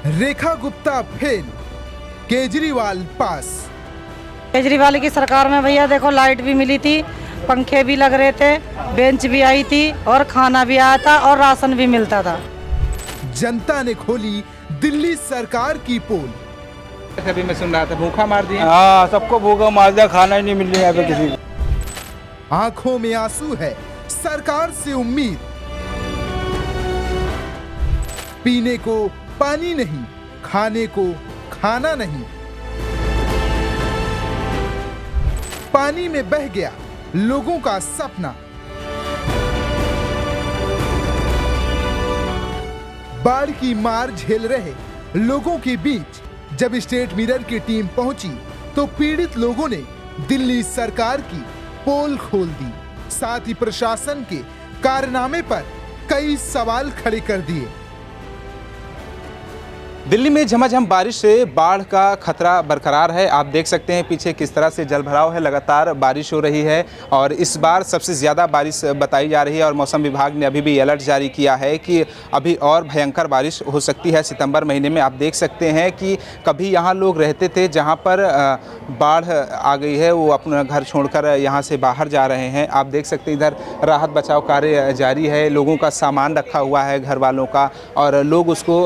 Rekha Gupta fail, Kejriwal पास। केजरीवाल की सरकार में भैया देखो लाइट भी मिली थी, पंखे भी लग रहे थे, बेंच भी आई थी और खाना भी आया था और राशन भी मिलता था। जनता ने खोली दिल्ली सरकार की पोल। अभी मैं सुन रहा था भूखा मार दिया। हाँ, सबको भूखा मार दिया, खाना ही नहीं मिल रहा है किसी को। आंखों में आंसू है, सरकार से उम्मीद। पीने को पानी नहीं, खाने को खाना नहीं। पानी में बह गया लोगों का सपना। बाढ़ की मार झेल रहे लोगों के बीच जब स्टेट मिरर की टीम पहुंची तो पीड़ित लोगों ने दिल्ली सरकार की पोल खोल दी। साथ ही प्रशासन के कारनामे पर कई सवाल खड़े कर दिए। दिल्ली में झमाझम बारिश से बाढ़ का खतरा बरकरार है। आप देख सकते हैं पीछे किस तरह से जल भराव है, लगातार बारिश हो रही है और इस बार सबसे ज़्यादा बारिश बताई जा रही है। और मौसम विभाग ने अभी भी अलर्ट जारी किया है कि अभी और भयंकर बारिश हो सकती है सितंबर महीने में। आप देख सकते हैं कि कभी यहाँ लोग रहते थे, जहाँ पर बाढ़ आ गई है वो अपना घर छोड़कर यहाँ से बाहर जा रहे हैं। आप देख सकते हैं इधर राहत बचाव कार्य जारी है, लोगों का सामान रखा हुआ है घर वालों का और लोग उसको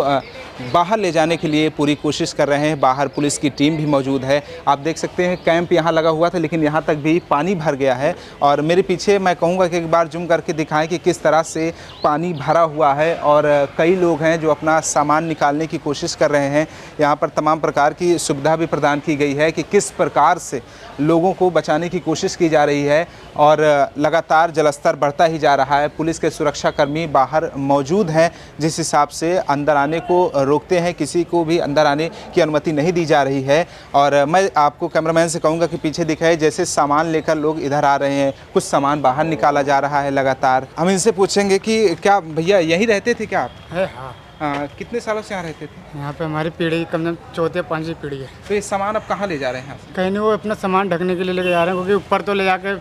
बाहर ले जाने के लिए पूरी कोशिश कर रहे हैं। बाहर पुलिस की टीम भी मौजूद है। आप देख सकते हैं कैंप यहाँ लगा हुआ था लेकिन यहाँ तक भी पानी भर गया है। और मेरे पीछे मैं कहूँगा कि एक बार जूम करके दिखाएं कि किस तरह से पानी भरा हुआ है और कई लोग हैं जो अपना सामान निकालने की कोशिश कर रहे हैं। यहाँ पर तमाम प्रकार की सुविधा भी प्रदान की गई है कि किस प्रकार से लोगों को बचाने की कोशिश की जा रही है और लगातार जलस्तर बढ़ता ही जा रहा है। पुलिस के सुरक्षाकर्मी बाहर मौजूद हैं, जिस हिसाब से अंदर आने को रोकते हैं, किसी को भी अंदर आने की अनुमति नहीं दी जा रही है। और मैं आपको कैमरामैन से कहूँगा कि पीछे दिखाए जैसे सामान लेकर लोग इधर आ रहे हैं, कुछ सामान बाहर निकाला जा रहा है लगातार। हम इनसे पूछेंगे कि क्या भैया यहीं रहते थे क्या आप? है हाँ। कितने सालों से यहाँ रहते थे? यहाँ पे हमारी पीढ़ी कम से कम चौथी पांचवी पीढ़ी है। तो ये सामान अब कहाँ ले जा रहे हैं? कहीं नहीं, वो अपना सामान ढकने के लिए लेके जा रहे हैं क्योंकि ऊपर तो ले जाके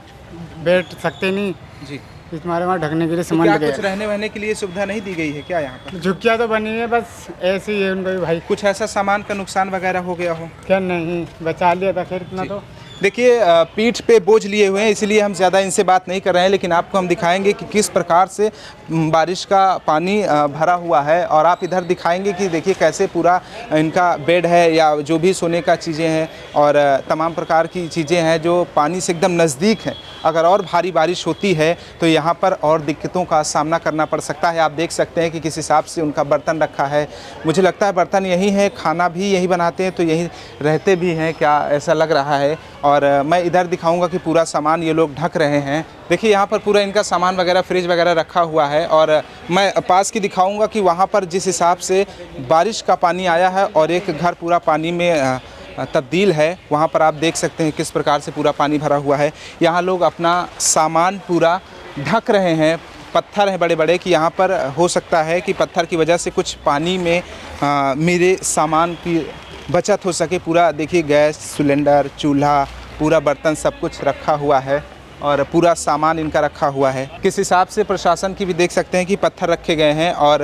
बैठ सकते नहीं जी। हमारे वहाँ ढकने के लिए तो सामान क्या लेके कुछ रहने वहने के लिए सुविधा नहीं दी गई है क्या यहाँ पर? झुकिया तो बनी है, बस ऐसे ही है उनका भी भाई। कुछ ऐसा सामान का नुकसान वगैरह हो गया हो? क्या नहीं, बचा लिया था खैर इतना। तो देखिए पीठ पे बोझ लिए हुए हैं इसलिए हम ज़्यादा इनसे बात नहीं कर रहे हैं, लेकिन आपको हम दिखाएंगे कि किस प्रकार से बारिश का पानी भरा हुआ है। और आप इधर दिखाएंगे कि देखिए कैसे पूरा इनका बेड है या जो भी सोने का चीज़ें हैं और तमाम प्रकार की चीज़ें हैं जो पानी से एकदम नज़दीक हैं। अगर और भारी बारिश होती है तो यहाँ पर और दिक्कतों का सामना करना पड़ सकता है। आप देख सकते हैं कि किस हिसाब से उनका बर्तन रखा है। मुझे लगता है बर्तन यही है, खाना भी यही बनाते हैं, तो यही रहते भी हैं क्या, ऐसा लग रहा है। और मैं इधर दिखाऊंगा कि पूरा सामान ये लोग ढक रहे हैं। देखिए यहाँ पर पूरा इनका सामान वगैरह फ्रिज वगैरह रखा हुआ है। और मैं पास की दिखाऊंगा कि वहाँ पर जिस हिसाब से बारिश का पानी आया है और एक घर पूरा पानी में तब्दील है, वहाँ पर आप देख सकते हैं किस प्रकार से पूरा पानी भरा हुआ है। यहाँ लोग अपना सामान पूरा ढक रहे हैं। पत्थर हैं बड़े बड़े कि यहाँ पर हो सकता है कि पत्थर की वजह से कुछ पानी में मेरे सामान की बचत हो सके। पूरा देखिए गैस सिलेंडर, चूल्हा, पूरा बर्तन सब कुछ रखा हुआ है और पूरा सामान इनका रखा हुआ है। किस हिसाब से प्रशासन की भी देख सकते हैं कि पत्थर रखे गए हैं और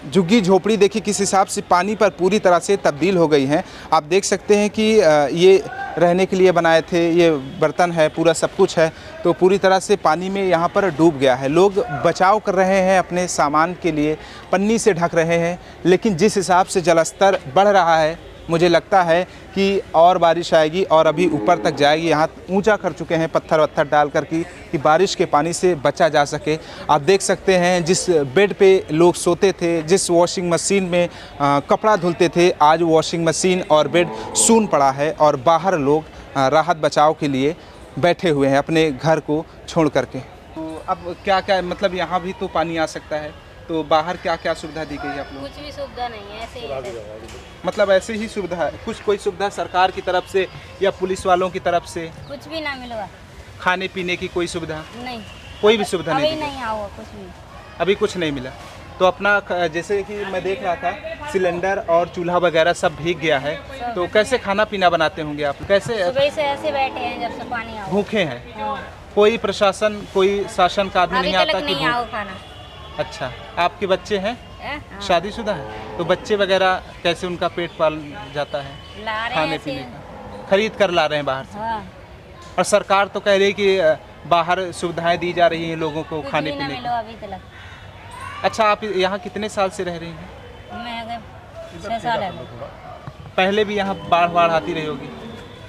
झुग्गी झोपड़ी देखिए किस हिसाब से पानी पर पूरी तरह से तब्दील हो गई हैं। आप देख सकते हैं कि ये रहने के लिए बनाए थे, ये बर्तन है, पूरा सब कुछ है, तो पूरी तरह से पानी में यहाँ पर डूब गया है। लोग बचाव कर रहे हैं अपने सामान के लिए, पन्नी से ढक रहे हैं, लेकिन जिस हिसाब से जलस्तर बढ़ रहा है मुझे लगता है कि और बारिश आएगी और अभी ऊपर तक जाएगी। यहाँ ऊंचा कर चुके हैं पत्थर वत्थर डाल कर कि बारिश के पानी से बचा जा सके। आप देख सकते हैं जिस बेड पे लोग सोते थे, जिस वॉशिंग मशीन में कपड़ा धुलते थे, आज वॉशिंग मशीन और बेड सून पड़ा है और बाहर लोग राहत बचाव के लिए बैठे हुए हैं अपने घर को छोड़ करके। तो अब क्या क्या मतलब यहाँ भी तो पानी आ सकता है, तो बाहर क्या क्या सुविधा दी गई है आप लोगों को? कुछ भी सुविधा नहीं है, ऐसे ही है। मतलब ऐसे ही सुविधा है, कुछ कोई सुविधा सरकार की तरफ से या पुलिस वालों की तरफ से? कुछ भी ना मिला। खाने पीने की कोई सुविधा नहीं, कोई भी सुविधा अभी नहीं? नहीं आया कुछ भी, अभी कुछ नहीं मिला। तो अपना जैसे कि मैं देख रहा था सिलेंडर और चूल्हा वगैरह सब भीग गया है, तो कैसे खाना पीना बनाते होंगे आप? कैसे सुबह से ऐसे बैठे हैं जब से पानी आया। भूखे हैं? हाँ। कोई प्रशासन, कोई शासन का आदमी अभी नहीं आता तक कि नहीं आओ खाना। अच्छा, आपके बच्चे हैं? हाँ। शादीशुदा है? तो बच्चे वगैरह कैसे उनका पेट पाल जाता है? ला रहे खाने हैं पीने ऐसे। का खरीद कर ला रहे हैं बाहर से। हाँ, और सरकार तो कह रही है कि बाहर सुविधाएं दी जा रही हैं लोगों को कुछ खाने भी ना पीने मिलो की। अभी तक। अच्छा, आप यहाँ कितने साल से रह रही हैं? मैं अगर 6 साल है। पहले भी यहाँ बाढ़ आती रही होगी।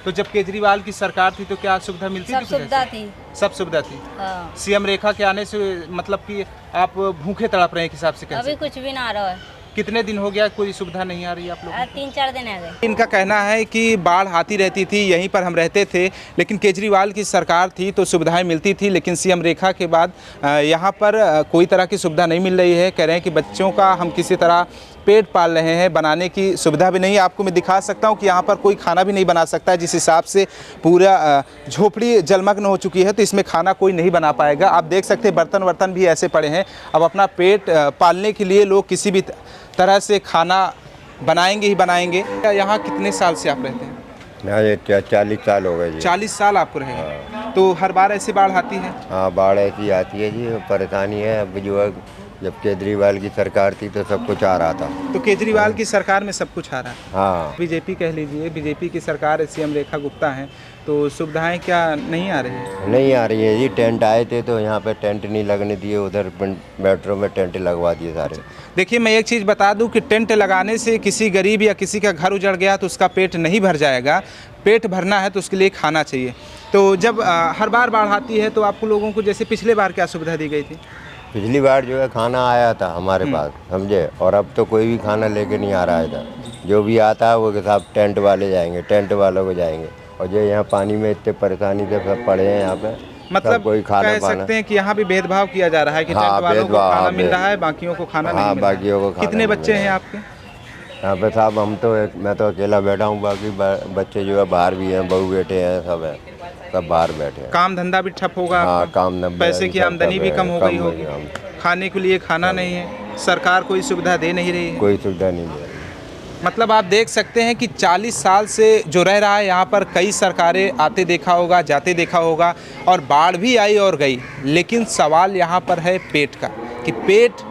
तो जब केजरीवाल की सरकार थी तो क्या सुविधा मिलती सब थी? कुछ सुविधा ऐसे? थी। सब सुविधा थी। हाँ, सीएम रेखा के आने से मतलब कि आप भूखे तड़प रहे हैं एक हिसाब से अभी कैसे? कुछ भी ना आ रहा है। कितने दिन हो गया कोई सुविधा नहीं आ रही आप लोग? 3-4 दिन आ गए। इनका कहना है कि बाढ़ आती रहती थी, यहीं पर हम रहते थे, लेकिन केजरीवाल की सरकार थी तो सुविधाएं मिलती थी, लेकिन सीएम रेखा के बाद यहाँ पर कोई तरह की सुविधा नहीं मिल रही है। कह रहे हैं कि बच्चों का हम किसी तरह पेट पाल रहे हैं, बनाने की सुविधा भी नहीं है। आपको मैं दिखा सकता हूँ कि यहाँ पर कोई खाना भी नहीं बना सकता है, जिस हिसाब से पूरा झोपड़ी जलमग्न हो चुकी है, तो इसमें खाना कोई नहीं बना पाएगा। आप देख सकते हैं बर्तन भी ऐसे पड़े हैं। अब अपना पेट पालने के लिए लोग किसी भी तरह से खाना बनाएंगे ही बनाएंगे। यहाँ कितने साल से आप रहते हैं? यहाँ ये 40 साल हो गए जी। 40 साल आपको रहे। तो हर बार ऐसी बाढ़ आती है? हाँ, बाढ़ ऐसी आती है जी, परेशानी है। अब जो है, जब केजरीवाल की सरकार थी तो सब कुछ आ रहा था। तो केजरीवाल की सरकार में सब कुछ आ रहा है। हाँ, बीजेपी कह लीजिए, बीजेपी की सरकार है, सीएम रेखा गुप्ता हैं, तो सुविधाएं क्या नहीं आ रही है? नहीं आ रही है जी। टेंट आए थे तो यहाँ पे टेंट नहीं लगने दिए, उधर मेट्रो में टेंट लगवा दिए सारे। देखिए, मैं एक चीज़ बता दूं कि टेंट लगाने से किसी गरीब या किसी का घर उजड़ गया तो उसका पेट नहीं भर जाएगा। पेट भरना है तो उसके लिए खाना चाहिए। तो जब हर बार बाढ़ आती है तो आपको लोगों को, जैसे पिछले बार क्या सुविधा दी गई थी? पिछली बार जो है खाना आया था हमारे पास, समझे, और अब तो कोई भी खाना लेके नहीं आ रहा है इधर। जो भी आता है वो के साथ टेंट वाले जाएंगे, टेंट वालों को जाएंगे। और जो यहाँ पानी में इतने परेशानी से सब पड़े हैं यहाँ पे, मतलब कोई खाना कह सकते हैं कि यहाँ भी भेदभाव किया जा रहा है कि हाँ, टेंट वालों को भेदभाव, खाना हाँ, मिल रहा है, बाकियों को खाना नहीं हाँ, मिल रहा है। बाकियों को खाना कितने नहीं बच्चे मिल हैं रहा आपके? यहाँ पे साहब हम तो मैं तो अकेला बैठा हूँ, बाकी बच्चे जो है बाहर भी हैं, बहू बेटे हैं, सब बाहर बैठे हैं। काम धंधा भी ठप होगा हाँ, आपका? काम धंधा पैसे की सब आमदनी भी है, कम हो गई कम होगी। है, खाने के लिए खाना नहीं है, सरकार कोई सुविधा दे नहीं रही है। कोई सुविधा नहीं दे रही। मतलब आप देख सकते हैं कि 40 साल से जो रह रहा है यहाँ पर, कई सरकारें आते देखा होगा, जाते देखा होगा, और बाढ़ भी आई और गई, लेकिन सवाल यहाँ पर है पेट का, कि पेट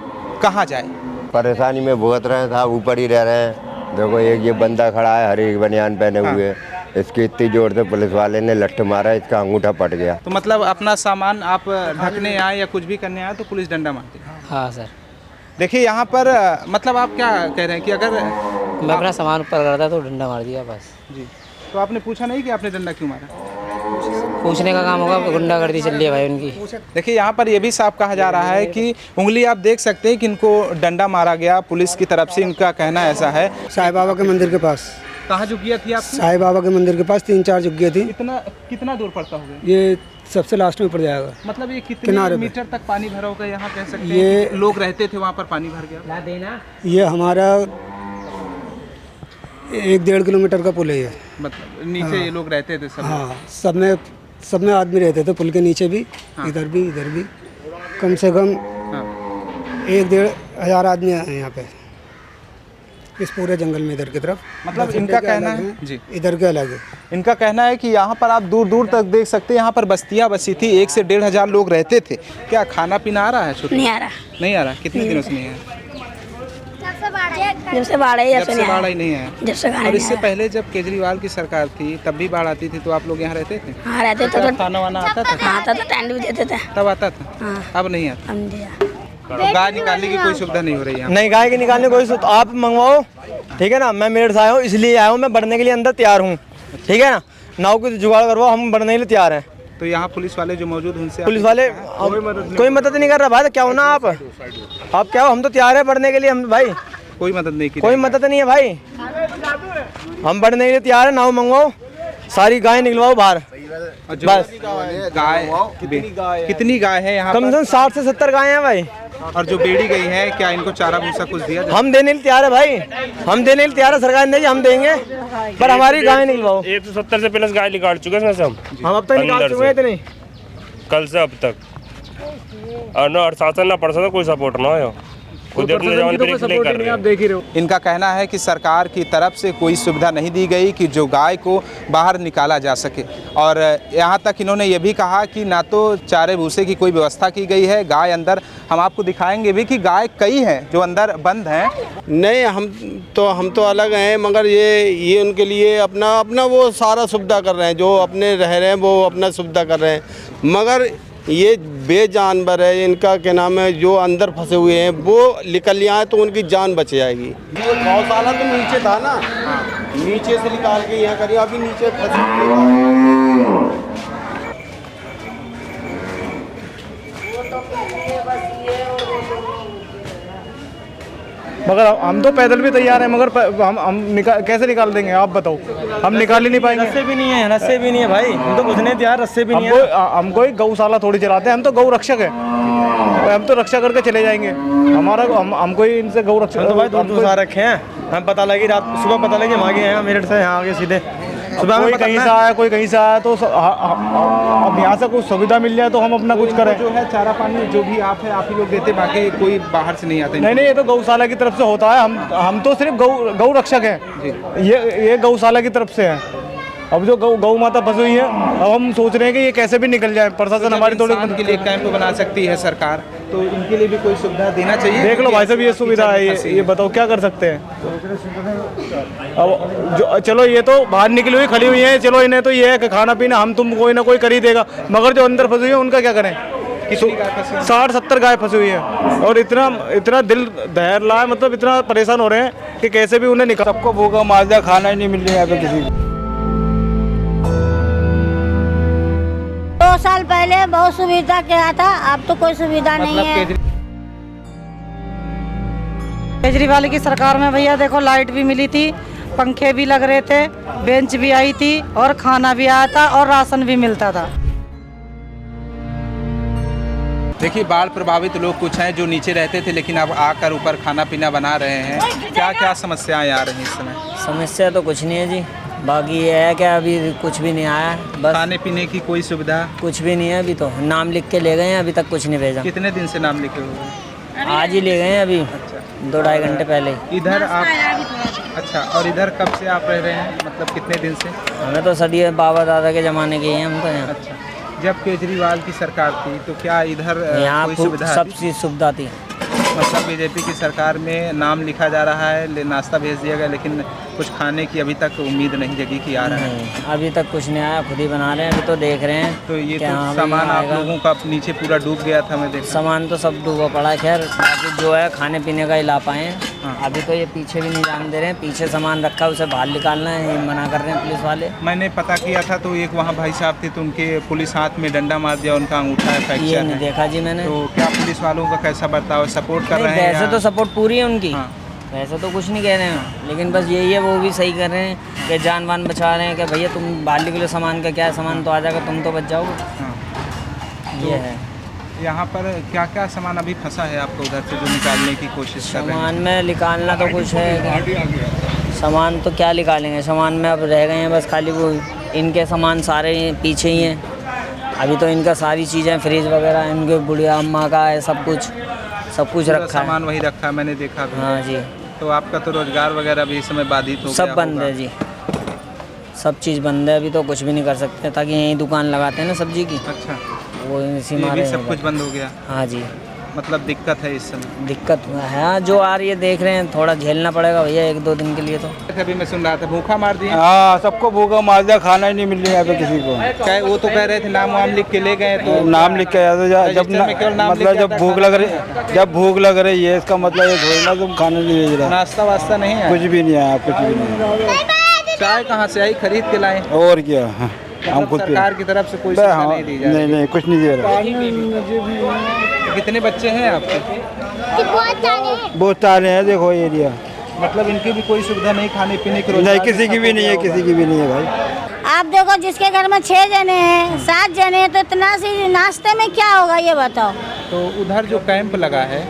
कहाँ जाए। परेशानी में भुगत रहे हैं साहब, ऊपर ही रह रहे हैं। देखो, एक ये बंदा खड़ा है हरी बनियान पहने हुए, इसकी इतनी जोर से पुलिस वाले ने लठ मारा, इसका अंगूठा पट गया। तो मतलब अपना सामान आप ढकने आए या कुछ भी करने आए तो पुलिस डंडा मारती है। हाँ सर, देखिए यहाँ पर मतलब आप क्या कह रहे हैं कि अगर मैं अपना सामान ऊपर कर रहा था तो डंडा मार दिया बस। जी, तो आपने पूछा नहीं कि आपने डंडा क्यों मारा? पूछने का काम होगा, गुंडागर्दी चल रही है भाई उनकी। देखिए यहाँ पर ये भी साफ कहा जा रहा है कि उंगली, आप देख सकते हैं कि इनको डंडा मारा गया पुलिस की तरफ से, इनका कहना ऐसा है। साईं बाबा के मंदिर के पास, कहाँ झुकिया थी आपकी? साईं बाबा के मंदिर के पास 3-4 झुग्गियाँ थी। कितना दूर पड़ता होगा? ये सबसे लास्ट में पड़ जाएगा। मतलब ये कितने किनारे पे। मीटर तक पानी भरा होगा यहाँ, कह सकते हैं ये कि लोग रहते थे वहाँ पर, पानी भर गया? ये हमारा 1-1.5 किलोमीटर का पुल है ये। मतलब नीचे ये लोग रहते थे सब? हाँ, सब में आदमी रहते थे, पुल के नीचे भी, इधर भी। कम से कम 1-1.5 हज़ार आदमी हैं यहाँ पे, इस पूरे जंगल में इधर की तरफ। मतलब इनका कहना है जी, इधर के अलग है। इनका कहना है कि यहाँ पर आप दूर दूर तक देख सकते हैं, यहाँ पर बस्तियाँ बसी थी, 1 से 1.5 हज़ार लोग रहते थे। क्या खाना पीना आ रहा है? शुरू नहीं आ रहा। नहीं आ रहा? कितने दिनों से नहीं आया? जब से बाढ़ आई जब से बाढ़ आई नहीं आया। जब से और इससे पहले जब केजरीवाल की सरकार थी तब भी बाढ़ आती थी, तो आप लोग यहाँ रहते थे? हाँ, रहते थे तो खाना वाना आता था? आता था, टेंट भी देते थे। तब आता था, अब नहीं आता। हम दिया। तो गाय निकालने की कोई सुविधा नहीं हो रही है? नहीं, गाय के निकालने कोई आप मंगवाओ, ठीक है ना। मैं मेरठ से आया हूँ, इसलिए आया हूँ, मैं बढ़ने के लिए अंदर तैयार हूँ, ठीक है ना। नाव की जुगाड़ करवाओ, हम बढ़ने के लिए तैयार हैं। तो यहाँ पुलिस वाले जो मौजूद उनसे पुलिस वाले कोई मदद नहीं कर रहा भाई। क्या होना आप क्या हो? हम तो तैयार है बढ़ने के लिए, हम भाई कोई मदद नहीं की? कोई मदद नहीं है भाई, हम बढ़ने के लिए तैयार है। नाव मंगवाओ, सारी गाय निकलवाओ बाहर बस। गाय कितनी गाय है यहाँ? कम से कम 60 से 70 गाय हैं भाई। और जो बेड़ी गई है, क्या इनको चारा भूसा कुछ दिया? हम देने के लिए तैयार है भाई, हम देने के लिए तैयार है। सरकार ने हम देंगे, पर हमारी गाय निकलवाओ। 170 से प्लस गाय निकाल चुके हैं इसमें से हम अब तक निकाल चुके हैं इतनी, कल से अब तक। और ना प्रशासन ना कोई सपोर्ट ना हो। उधर तो जवान ब्रेक नहीं कर रहे आप देख ही रहे हो। इनका कहना है कि सरकार की तरफ से कोई सुविधा नहीं दी गई कि जो गाय को बाहर निकाला जा सके। और यहाँ तक इन्होंने ये भी कहा कि ना तो चारे भूसे की कोई व्यवस्था की गई है, गाय अंदर हम आपको दिखाएंगे भी कि गाय कई हैं जो अंदर बंद हैं। नहीं, हम तो अलग हैं, मगर ये उनके लिए अपना वो सारा सुविधा कर रहे हैं, जो अपने रह रहे हैं वो अपना सुविधा कर रहे हैं। मगर ये बेजानवर है, इनका क्या नाम है, जो अंदर फंसे हुए हैं वो निकल जाए तो उनकी जान बच जाएगी। गौशाला तो नीचे था ना, नीचे से निकाल के यहाँ करिए, अभी नीचे फंसे। मगर हम तो पैदल भी तैयार हैं, मगर हम कैसे निकाल देंगे आप बताओ? हम निकाल ही नहीं पाएंगे। रस्से भी नहीं है, रस्से भी नहीं है भाई, हम तो कुछ नहीं तैयार, रस्से भी नहीं है। हम कोई गौशाला थोड़ी चलाते हैं, हम तो गौ रक्षक है, हम तो रक्षा करके चले जाएंगे। हमारा हम कोई इनसे गौ रक्षक तो भाई दूर आ रखे हैं, हम पता लगी रात सुबह पता लगी हम आगे हैं मेरठ से, यहाँ आगे सीधे सुबह कोई कहीं से आया, कोई कहीं से आया, तो अब यहाँ से कुछ सुविधा मिल जाए तो हम अपना कुछ करें। जो है चारा पानी जो भी आप ही लोग देते, बाकी कोई बाहर से नहीं आते? नहीं, ये तो गौशाला की तरफ से होता है। हम तो सिर्फ गौ रक्षक हैं, ये गौशाला की तरफ से है। अब जो गौ माता फंसी हुई है, अब हम सोच रहे हैं कि ये कैसे भी निकल जाए। प्रशासन हमारी थोड़ी के लिए कैंप बना सकती है सरकार, तो इनके लिए भी कोई सुविधा देना चाहिए। देख लो भाई साहब, ये सुविधा है, ये बताओ क्या कर सकते हैं। अब जो चलो ये तो बाहर निकली हुई खड़ी हुई है, चलो इन्हें तो ये है कि खाना पीना हम तुम कोई ना कोई कर ही देगा, मगर जो अंदर फंसी हुई है उनका क्या करें? 60-70 गाय फंसी हुई है, और इतना दिल दहर रहा है, मतलब इतना परेशान हो रहे हैं कि कैसे भी उन्हें निकाल। सबको भूखा माजदा खाना ही नहीं मिल रहा है यहाँ पे किसी को। 2 साल पहले बहुत सुविधा किया था, अब तो कोई सुविधा नहीं है। केजरीवाल की सरकार में भैया देखो लाइट भी मिली थी, पंखे भी लग रहे थे, बेंच भी आई थी और खाना भी आया था और राशन भी मिलता था। देखिए, बाढ़ प्रभावित लोग कुछ हैं जो नीचे रहते थे, लेकिन अब आकर ऊपर खाना पीना बना रहे हैं। क्या क्या समस्याएं आ रही हैं इस समय? समस्या तो कुछ नहीं है जी, बाकी ये है कि अभी कुछ भी नहीं आया, बस खाने पीने की कोई सुविधा कुछ भी नहीं है। अभी तो नाम लिख के ले गए हैं, अभी तक कुछ नहीं भेजा। कितने दिन से नाम लिखे हुए? आज ही ले गए हैं, अभी 2-2.5 घंटे पहले। इधर आप अच्छा, और इधर कब से आप रह रहे हैं, मतलब कितने दिन से? हमें तो सदी बाबा दादा के ज़माने के हैं हम तो यहाँ। अच्छा, जब केजरीवाल की सरकार थी तो क्या इधर यहाँ कोई सुविधा सब चीज़ सुविधा थी? मतलब बीजेपी की सरकार में नाम लिखा जा रहा है, नाश्ता भेज दिया गया, लेकिन कुछ खाने की अभी तक उम्मीद नहीं जगी कि आ रहा है। अभी तक कुछ नहीं आया, खुद ही बना रहे हैं, अभी तो देख रहे हैं। तो ये तो सामान आप लोगों का नीचे पूरा डूब गया था, मैं देख। सामान तो सब डूबा पड़ा है, खैर बाकी जो है खाने पीने का ही ला पाए हैं। अभी तो ये पीछे भी नहीं जाने दे रहे हैं, पीछे सामान रखा है उसे बाहर निकालना है, ये मना कर रहे हैं पुलिस वाले। मैंने पता किया था तो एक वहाँ भाई साहब थे, तो उनके पुलिस हाथ में डंडा मार दिया, उनका अंगूठा फ्रैक्चर है। ये नहीं देखा जी मैंने। तो क्या पुलिस वालों का कैसा बर्ताव, सपोर्ट कर रहे हैं? वैसे तो सपोर्ट पूरी है उनकी, वैसे तो कुछ नहीं कह रहे हैं, लेकिन बस यही है, वो भी सही कर रहे हैं कि जान वान बचा रहे हैं कि भैया तुम बाहर निकलो, सामान का क्या है, सामान तो आ जाएगा, तुम तो बच जाओगे। ये है। यहाँ पर क्या क्या सामान अभी फंसा है आपको उधर से जो निकालने की कोशिश कर रहे हैं? सामान में निकालना तो कुछ है, सामान तो क्या निकालेंगे, सामान में अब रह गए हैं बस खाली वो इनके सामान सारे पीछे ही हैं। अभी तो इनका सारी चीज़ें फ्रिज वगैरह, इनके बुढ़िया अम्मा का है, सब कुछ रखा है, सामान वही रखा है, मैंने देखा। हाँ जी। तो आपका तो रोजगार वगैरह भी इस समय बाधित हो गया? सब बंद है जी, सब चीज़ बंद है, अभी तो कुछ भी नहीं कर सकते, ताकि यहीं दुकान लगाते हैं ना सब्जी की। अच्छा, वो इसी ये मारे भी सब कुछ बंद हो गया? हाँ जी, मतलब दिक्कत है इस समय? दिक्कत है, जो आ रही है देख रहे हैं, थोड़ा झेलना पड़ेगा भैया 1-2 दिन के लिए। तो अभी मैं सुन रहा था भूखा मार दिया। हाँ, सबको भूखा माजदा खाना ही नहीं मिल रहा है यहाँ पे किसी को। क्या वो तो कह रहे थे नाम वाम लिख के ले गए, तो नाम लिख के जब मतलब जब भूख लग रही है, इसका मतलब ये थोड़ी ना तुम खाना नहीं भेज रहा। नाश्ता वास्ता नहीं है? कुछ भी नहीं आया, कुछ भी नहीं। चाय कहाँ से आई, खरीद के लाए? और क्या, हम खुद सरकार की तरफ से कोई सुविधा नहीं दी जा रही? नहीं, कुछ नहीं दे रहा। कितने बच्चे हैं आपके? बहुत सारे हैं, देखो एरिया। मतलब इनकी भी कोई सुविधा नहीं, खाने पीने की? नहीं, किसी की भी नहीं है, किसी की भी नहीं है भाई। आप देखो, जिसके घर में 6 जने हैं, 7 जने हैं, तो इतना सी नाश्ते में क्या होगा ये बताओ। तो उधर जो कैंप लगा है,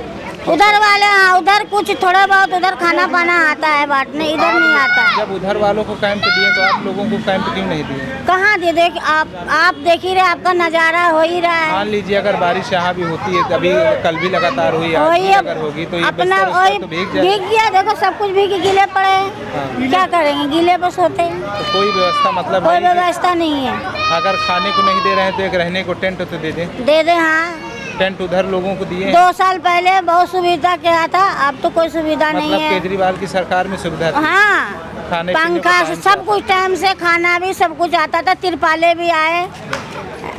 उधर वाले हाँ, उधर कुछ थोड़ा बहुत उधर खाना पाना आता है बांटने, इधर नहीं आता है। जब उधर वालों को कैंप दिए तो आप लोगों को कैंप क्यों नहीं दिए? कहाँ दे देख आप देख ही रहे, आपका नज़ारा हो ही रहा है। मान लीजिए अगर बारिश यहाँ भी होती है, कभी कल भी लगातार हुई, आज भी अगर होगी तो ये अपना बस्तर वही तो भीग जाए। भीग गया, देखो सब कुछ भीग गीले पड़े हैं, क्या करेंगे, गीले बस होते हैं। तो कोई व्यवस्था मतलब कोई नहीं कि व्यवस्था नहीं है। अगर खाने को नहीं दे रहे हैं तो एक रहने को टेंट तो दे दें। दे दे हाँ, टेंट उधर लोगों को दिए 2 साल पहले बहुत सुविधा किया था, अब तो कोई सुविधा नहीं मतलब है। केजरीवाल की सरकार में सुविधा थी। हाँ, खाने पीने पंखा का सब कुछ टाइम से, खाना भी सब कुछ आता था, तिरपाले भी आए।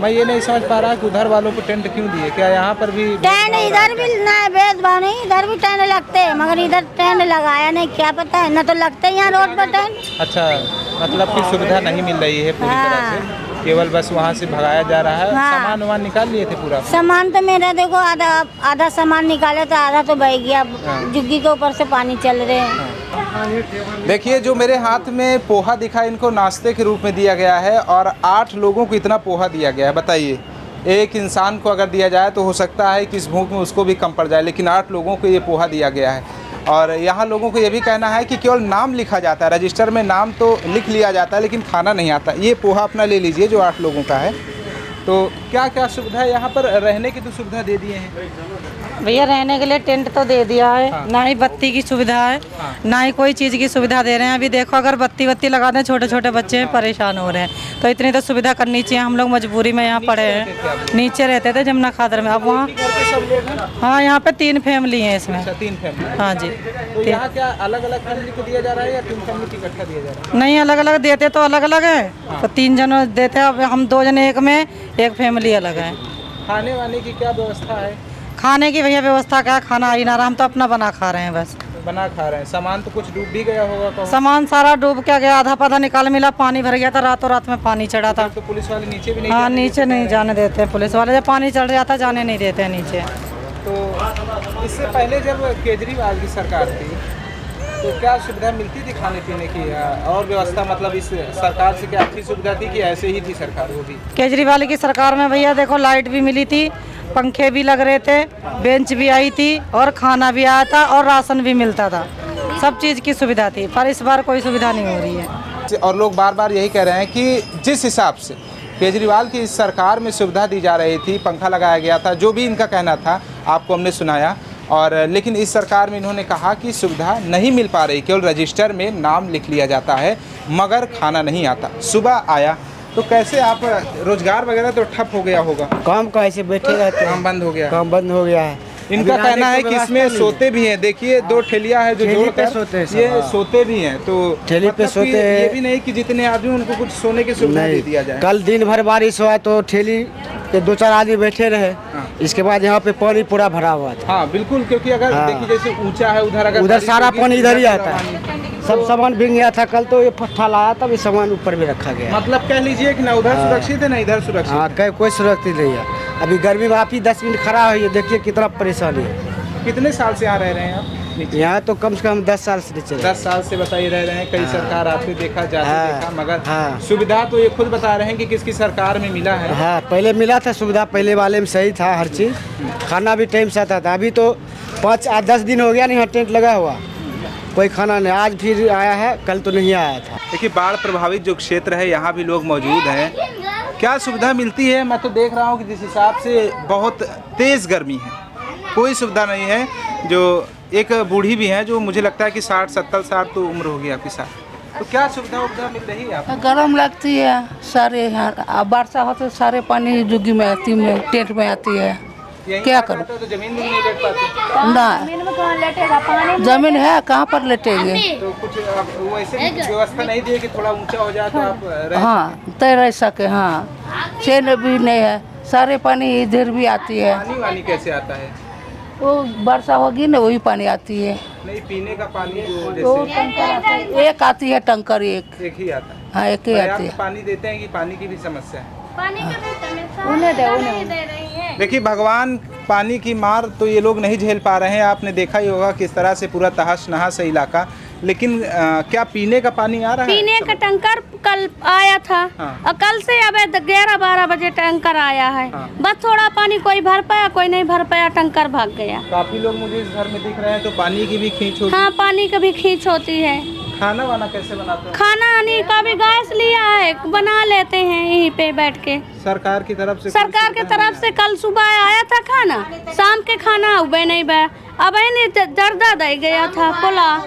मैं ये नहीं समझ पा रहा कि उधर वालों को टेंट क्यों दिए, क्या यहाँ पर भी टेंट इधर भी ना भेदभाव नहीं, इधर भी टेंट लगते हैं, मगर इधर टेंट लगाया नहीं, क्या पता है, न तो लगते हैं यहाँ रोड पर टेंट। अच्छा, मतलब कि सुविधा नहीं मिल रही है पूरी तरह से, केवल बस वहाँ से भगाया जा रहा है। हाँ। सामान वामान निकाल लिए थे पूरा? सामान तो मेरा देखो आधा सामान निकाले तो आधा तो बह गया, जुग्गी के ऊपर से पानी चल रहे हैं। देखिए, जो मेरे हाथ में पोहा दिखा, इनको नाश्ते के रूप में दिया गया है और 8 लोगों को इतना पोहा दिया गया है। बताइए, एक इंसान को अगर दिया जाए तो हो सकता है कि इस भूख में उसको भी कम पड़ जाए, लेकिन 8 लोगों को ये पोहा दिया गया है। और यहाँ लोगों को ये भी कहना है कि केवल नाम लिखा जाता है, रजिस्टर में नाम तो लिख लिया जाता है लेकिन खाना नहीं आता। ये पोहा अपना ले लीजिए जो 8 लोगों का है। तो क्या क्या सुविधा है यहाँ पर? रहने की तो सुविधा दे दिए हैं भैया, रहने के लिए टेंट तो दे दिया है। हाँ। ना ही बत्ती की सुविधा है, ना ही कोई चीज़ की सुविधा दे रहे हैं। अभी देखो, अगर बत्ती लगा दें, छोटे छोटे बच्चे परेशान हो रहे हैं, तो इतनी तो सुविधा करनी चाहिए। हम लोग मजबूरी में यहाँ पड़े हैं, नीचे रहते थे जमुना खादर में, अब वहाँ हाँ, यहाँ पे 3 फैमिली हैं इसमें। अच्छा, 3 फैमिली। हाँ जी। तो यहाँ क्या अलग अलग फैमिली को दिया जा रहा है या 3 फैमिली को इकट्ठा दिया जा रहा है? नहीं, अलग अलग देते तो अलग अलग है, तो 3 जन देते हैं। अब हम 2 जने एक में, एक फैमिली अलग है। खाने वाने की क्या व्यवस्था है? खाने की भैया व्यवस्था क्या, खाना आ ही ना रहा, हम तो अपना बना खा रहे हैं बस। बना खा रहे हैं। सामान तो कुछ डूब भी गया होगा तो? सामान सारा डूब क्या गया, आधा पता निकाल मिला, पानी भर गया था, रातों रात में पानी चढ़ा था। तो पुलिस वाले नीचे भी नहीं? हाँ, नीचे नहीं जाने देते हैं पुलिस वाले, जब पानी चढ़ जाता जाने नहीं देते हैं नीचे। तो इससे पहले जब केजरीवाल की सरकार थी तो क्या सुविधा मिलती थी खाने पीने की और व्यवस्था? मतलब इस सरकार से क्या अच्छी सुविधा थी कि ऐसे ही थी सरकार वो भी? केजरीवाल की सरकार में भैया देखो, लाइट भी मिली थी, पंखे भी लग रहे थे, बेंच भी आई थी और खाना भी आया था और राशन भी मिलता था, सब चीज़ की सुविधा थी। पर इस बार कोई सुविधा नहीं हो रही है। और लोग बार बार यही कह रहे हैं कि जिस हिसाब से केजरीवाल की इस सरकार में सुविधा दी जा रही थी, पंखा लगाया गया था, जो भी इनका कहना था आपको हमने सुनाया, और लेकिन इस सरकार में इन्होंने कहा कि सुविधा नहीं मिल पा रही, केवल रजिस्टर में नाम लिख लिया जाता है मगर खाना नहीं आता। सुबह आया तो कैसे आप, रोजगार वगैरह तो ठप हो गया होगा? काम कैसे बैठे रहते हैं, काम बंद हो गया? काम बंद हो गया है। इनका कहना है कि इसमें सोते भी हैं। देखिए, 2 ठेलियाँ हैं जो जोड़कर ये सोते भी हैं, तो ठेली पे सोते हैं। ये भी नहीं कि जितने आदमी उनको कुछ सोने की सुविधा दे दिया जाए। कल दिन भर बारिश हुआ तो ठेली के 2-4 आदमी बैठे रहे। इसके बाद यहाँ पे पानी पूरा भरा हुआ था। हाँ बिल्कुल, क्योंकि अगर देखिए जैसे ऊंचा है उधर, अगर उधर सारा पानी इधर ही आता है, सब सामान भीग गया था। कल तो ये पत्थर लाया तब ये सामान ऊपर भी रखा गया। मतलब कह लीजिए कि ना उधर सुरक्षित है ना इधर सुरक्षित। हाँ, कोई सुरक्षित नहीं है। अभी गर्मी में आप ही 10 मिनट खड़ा हुई, देखिए कितना परेशानी है। कितने साल से यहाँ रह रहे हैं आप? यहाँ तो कम से कम 10 साल से चले। 10 साल से बताइए रह रहे हैं। कई सरकार आते देखा, जाते देखा, मगर हाँ। सुविधा तो ये खुद बता रहे हैं कि किसकी सरकार में मिला है। हाँ, पहले मिला था सुविधा, पहले वाले में सही था हर चीज़, खाना भी टाइम से आता था। अभी तो 5-10 दिन हो गया नहीं, यहाँ टेंट लगा हुआ, कोई खाना नहीं। आज फिर आया है, कल तो नहीं आया था। देखिए, बाढ़ प्रभावित जो क्षेत्र है यहाँ भी लोग मौजूद हैं। क्या सुविधा मिलती है? मैं तो देख रहा हूँ कि जिस हिसाब से बहुत तेज़ गर्मी है, कोई सुविधा नहीं है। जो एक बूढ़ी भी है जो मुझे लगता है कि 60-70 साल तो उम्र होगी आपकी साथ, तो क्या सुविधा मिल रही है आपको? गर्म लगती है सारे यहाँ, वर्षा हो तो सारे पानी जुग्गी में आती है, टेंट में आती है। क्या करूँ? तो जमीन में नहीं लेट पाते? ना, जमीन है कहाँ पर लेटेंगे? तो कुछ वैसे व्यवस्था नहीं दी है कि थोड़ा ऊंचा हो जाए तो आप रह? हाँ, तय रह सके। हाँ, चैन भी नहीं है, सारे पानी इधर भी आती है। पानी वानी कैसे आता है? वो वर्षा होगी ना, वही पानी आती है। नहीं, पीने का पानी जो तो जैसे एक आती है टंकर, एक ही आता है। हाँ, एक ही आती है। पानी देते हैं कि पानी की भी समस्या है? उन्हें देखिए, भगवान पानी की मार तो ये लोग नहीं झेल पा रहे हैं। आपने देखा ही होगा किस तरह से पूरा तहस नहस है इलाका। लेकिन क्या पीने का पानी आ रहा है? पीने का टैंकर कल आया था। और कल से अब 11-12 बजे टैंकर आया है। बस थोड़ा पानी कोई भर पाया, कोई नहीं भर पाया, टैंकर भाग गया। काफी लोग मुझे इस घर में दिख रहे हैं, तो पानी की भी खींच होती है। हाँ, पानी की भी खींच होती है। खाना वाना कैसे बनाते हैं? खाना नहीं, कभी गैस लिया है, बना लेते हैं यहीं पे बैठ के। सरकार की तरफ से? सरकार की तरफ से कल सुबह आया था खाना, शाम के खाना उबे नहीं बे, अब नहीं दर्दा दे गया था पोला।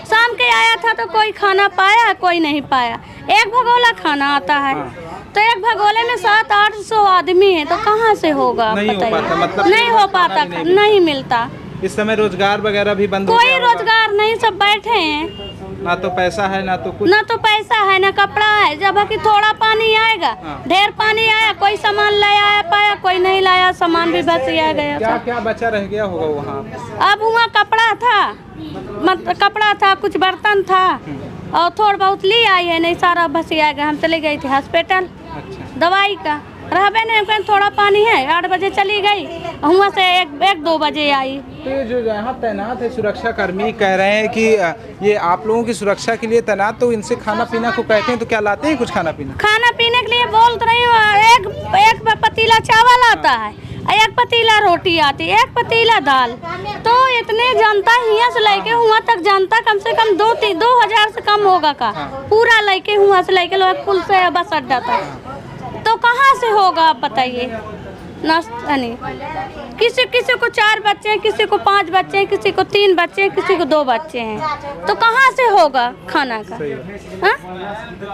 शाम के आया था तो कोई खाना पाया, कोई नहीं पाया। एक भगोला खाना आता है, तो एक भगोले में 700-800 आदमी है, तो कहाँ से होगा? नहीं हो पाता, मतलब नहीं हो पाता, नहीं मिलता। इस समय रोजगार वगैरह भी बंद हो कोई गया होगा? रोजगार नहीं, सब बैठे हैं। ना तो पैसा है, ना तो कुछ। ना तो पैसा है, ना कपड़ा है। जब कि थोड़ा पानी आएगा, ढेर पानी आया, कोई सामान लाया पाया, कोई नहीं लाया, सामान भी बच गया। क्या क्या बचा रह गया होगा वहाँ? अब वहाँ कपड़ा था, कपड़ा था, कुछ बर्तन था, और थोड़ा बहुत ले आई है, नहीं सारा बच गया। हम चले गए थे हॉस्पिटल। अच्छा। दवाई का रहबे नहीं, थोड़ा पानी है, 8 बजे चली गई, वहाँ से 1-2 बजे आई। तो ये जो यहाँ तैनात है सुरक्षा कर्मी कह रहे हैं कि ये आप लोगों की सुरक्षा के लिए तैनात, तो इनसे खाना पीना को कहते हैं, तो क्या लाते हैं कुछ खाना पीना? खाना पीने के लिए बोल रही हूँ, एक पतीला चावल आता है, एक पतीला रोटी आती है, एक पतीला दाल। तो इतने जनता यहाँ से लेके हुआ तक जनता कम से कम 2-3-2000 से कम होगा का। पूरा लेके हुआ से लेके लोग पुल से बस अड्डा तक, तो कहाँ से होगा आप बताइए? नाश्ता नहीं, किसी को 4 बच्चे हैं, किसी को 5 बच्चे हैं, किसी को 3 बच्चे हैं, किसी को 2 बच्चे हैं, तो कहाँ से होगा खाना का? हाँ?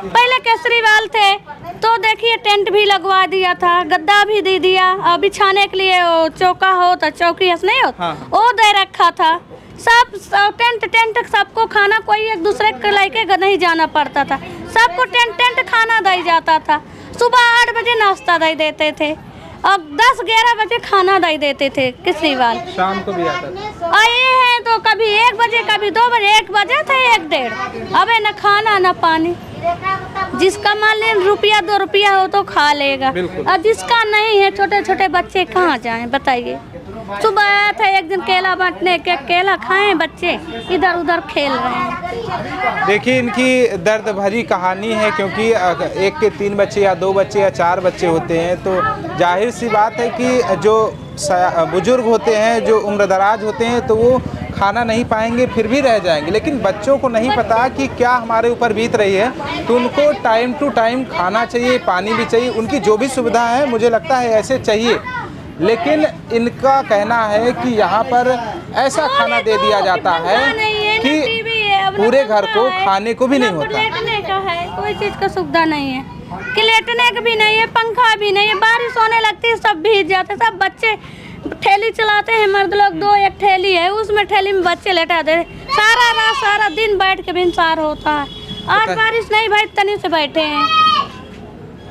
पहले केसरीवाल थे तो देखिए टेंट भी लगवा दिया था, गद्दा भी दे दिया, और बिछाने के लिए वो चौका हो तो चौकी नहीं होता, वो दे रखा था। सब टेंट सबको खाना, कोई एक दूसरे के लेके नहीं जाना पड़ता था, सबको टेंट खाना दे जाता था। सुबह 8 बजे नाश्ता दे देते थे, और 10-11 बजे खाना दे देते थे केसरीवाल। शाम को भी आता था। आए हैं तो कभी 1 बजे, कभी 2 बजे, 1 बजे थे 1-1:30। अबे न खाना न पानी। जिसका मान लें ₹1-2 हो तो खा लेगा, और जिसका नहीं है, छोटे छोटे बच्चे कहाँ जाएं बताइए? सुबह आया था एक दिन केला बांटने के, केला खाएं बच्चे, इधर उधर खेल रहे हैं। देखिए इनकी दर्द भरी कहानी है, क्योंकि एक के 3 बच्चे या 2 बच्चे या 4 बच्चे होते हैं, तो जाहिर सी बात है कि जो बुजुर्ग होते हैं, जो उम्रदराज होते हैं, तो वो खाना नहीं पाएंगे, फिर भी रह जाएंगे। लेकिन बच्चों को नहीं पता कि क्या हमारे ऊपर बीत रही है, तो उनको टाइम टू टाइम खाना चाहिए, पानी भी चाहिए, उनकी जो भी सुविधा है मुझे लगता है ऐसे चाहिए। लेकिन इनका कहना है कि यहाँ पर ऐसा खाना दे दिया जाता है कि पूरे घर को खाने को भी नहीं होता। लेटने का है, कोई चीज़ का सुविधा नहीं है, कि लेटने का भी नहीं है, पंखा भी नहीं है, बारिश होने लगती है सब भीग जाते, सब बच्चे ठेली चलाते हैं, मर्द लोग 2-1 ठेली है, उसमें ठेली में बच्चे लेटा दे, सारा रात सारा दिन बैठ के बिनसार होता है। आज बारिश नहीं भाई, तनी से बैठे हैं,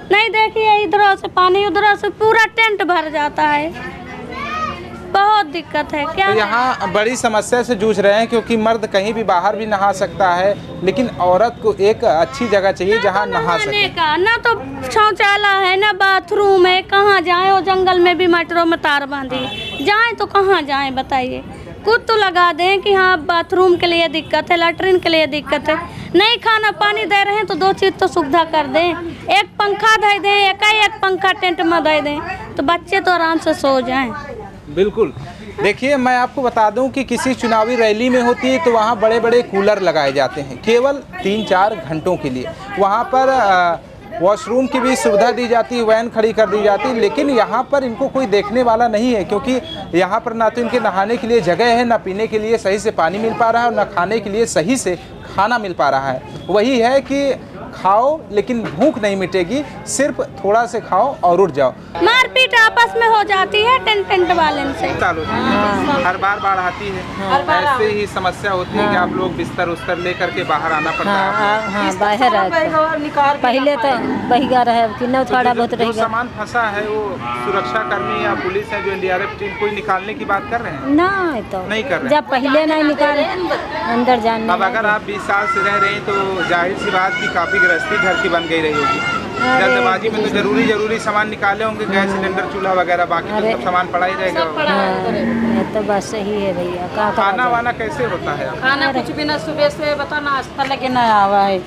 नहीं देखिए इधर से पानी, उधर से पूरा टेंट भर जाता है, बहुत दिक्कत है। क्या तो यहाँ बड़ी समस्या से जूझ रहे हैं, क्योंकि मर्द कहीं भी बाहर भी नहा सकता है, लेकिन औरत को एक अच्छी जगह चाहिए जहाँ नहा सके। ना तो शौचालय है, ना बाथरूम है, कहाँ जाए? वो जंगल में भी मटरों में तार बांधी जाए तो कहाँ जाए बताइए? कुछ तो लगा दें कि हाँ बाथरूम के लिए दिक्कत है, लैट्रिन के लिए दिक्कत है, नहीं खाना पानी दे रहे हैं तो 2 चीज़ तो सुविधा कर दें, एक पंखा दे दें, एक पंखा टेंट में दे दें, तो बच्चे तो आराम से सो जाएं। बिल्कुल। देखिए मैं आपको बता दूं कि किसी चुनावी रैली में होती है तो वहाँ बड़े बड़े कूलर लगाए जाते हैं, केवल 3-4 घंटों के लिए। वहाँ पर वॉशरूम की भी सुविधा दी जाती है, वैन खड़ी कर दी जाती है, लेकिन यहाँ पर इनको कोई देखने वाला नहीं है, क्योंकि यहाँ पर ना तो इनके नहाने के लिए जगह है, ना पीने के लिए सही से पानी मिल पा रहा है, और ना खाने के लिए सही से खाना मिल पा रहा है। वही है कि खाओ लेकिन भूख नहीं मिटेगी, सिर्फ थोड़ा से खाओ और उठ जाओ। मारपीट आपस में हो जाती है टेंट वाले से। हर बार बाढ़ आती है, ऐसे ही समस्या होती है कि आप लोग बिस्तर उस्तर लेकर के बाहर आना पड़ता है। हाँ, बाहर पहले तो बहिगा रहे कि न थोड़ा बहुत रहेगा। सामान फंसा है, वो सुरक्षा कर्मी या पुलिस है जो NDRF टीम कोई निकालने की बात कर रहे हैं? नहीं तो नहीं कर रहे, जब पहले नहीं निकाले अंदर जाने। अब अगर आप 20 साल से रह रहे हैं तो जाहिर सी बात की काफी गृहस्थी घर की बन गई रही होगी। जल्दबाजी में तो जरूरी सामान निकाले होंगे, गैस सिलेंडर, चूल्हा वगैरह, बाकी तो सब सामान पड़ा ही रहेगा। ये तो बात सही है भैया। खाना वाना कैसे होता है? खाना कुछ भी ना, सुबह से बता नाश्ता लेके ना आवा है।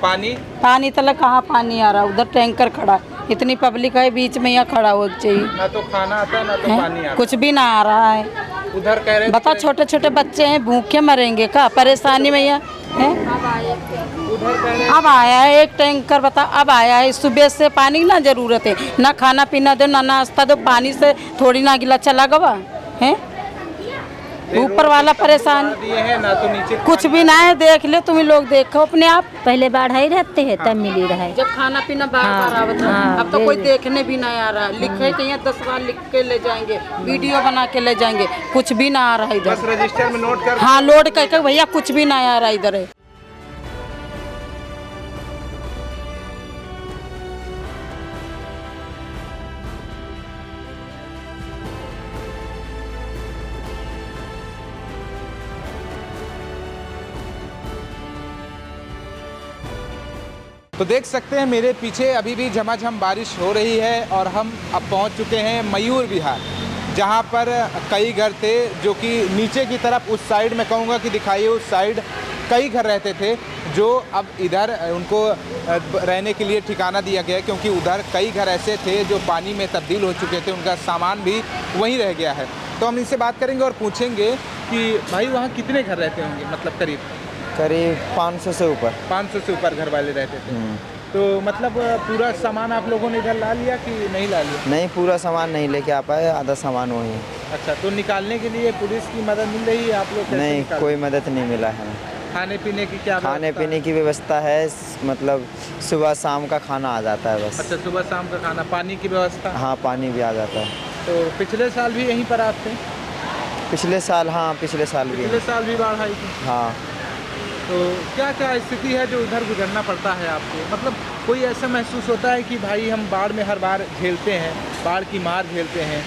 पानी तलक कहाँ पानी आ रहा, उधर टैंकर खड़ा, इतनी पब्लिक है बीच में, यहाँ खड़ा हो चाहिए। ना तो खाना आता है ना तो पानी आता है। कुछ भी ना आ रहा है। उधर कह रहे बता छोटे छोटे बच्चे हैं, भूखे मरेंगे का, परेशानी में है। अब आया है एक टैंकर, बता अब आया है। सुबह से पानी ना जरूरत है, ना खाना पीना दो ना नाश्ता दो, पानी से थोड़ी ना गिला चला गवा है। ऊपर वाला परेशान ना तो नीचे कुछ भी ना है, देख ले तुम लोग, देखो अपने आप। पहले बाढ़ ही रहते हैं तब मिली रहा है, जब खाना पीना बार आवत है। अब तो कोई देखने भी नहीं आ रहा है। लिखे कहीं 10 बार लिख के ले जाएंगे, वीडियो बना के ले जाएंगे, कुछ भी ना आ रहा है इधर। बस रजिस्टर में नोट कर, हाँ लोड करके भैया, कुछ भी ना आ रहा इधर है। तो देख सकते हैं मेरे पीछे अभी भी झमाझम बारिश हो रही है और हम अब पहुंच चुके हैं मयूर विहार, जहां पर कई घर थे जो कि नीचे की तरफ उस साइड में कहूँगा कि दिखाइए, उस साइड कई घर रहते थे जो अब इधर उनको रहने के लिए ठिकाना दिया गया, क्योंकि उधर कई घर ऐसे थे जो पानी में तब्दील हो चुके थे, उनका सामान भी वहीं रह गया है। तो हम इनसे बात करेंगे और पूछेंगे कि भाई वहाँ कितने घर रहते होंगे, मतलब करीब 500 से ऊपर। 500 से ऊपर घर वाले रहते थे। तो मतलब पूरा सामान आप लोगों ने इधर ला लिया कि नहीं ला लिया? नहीं, पूरा सामान नहीं लेके आ पाए, आधा सामान वही है। अच्छा, तो निकालने के लिए पुलिस की मदद मिल रही है आप लोग? नहीं, कोई मदद नहीं मिला है। खाने पीने की क्या? खाने पीने की व्यवस्था है, मतलब सुबह शाम का खाना आ जाता है बस। अच्छा, सुबह शाम का खाना। पानी की व्यवस्था? हाँ, पानी भी आ जाता है। तो पिछले साल भी यहीं पर आप थे? पिछले साल, हाँ पिछले साल भी बाढ़ आई थी। हाँ। तो क्या क्या स्थिति है जो उधर गुजरना पड़ता है आपको? मतलब कोई ऐसा महसूस होता है कि भाई हम बाढ़ में हर बार झेलते हैं, बाढ़ की मार झेलते हैं?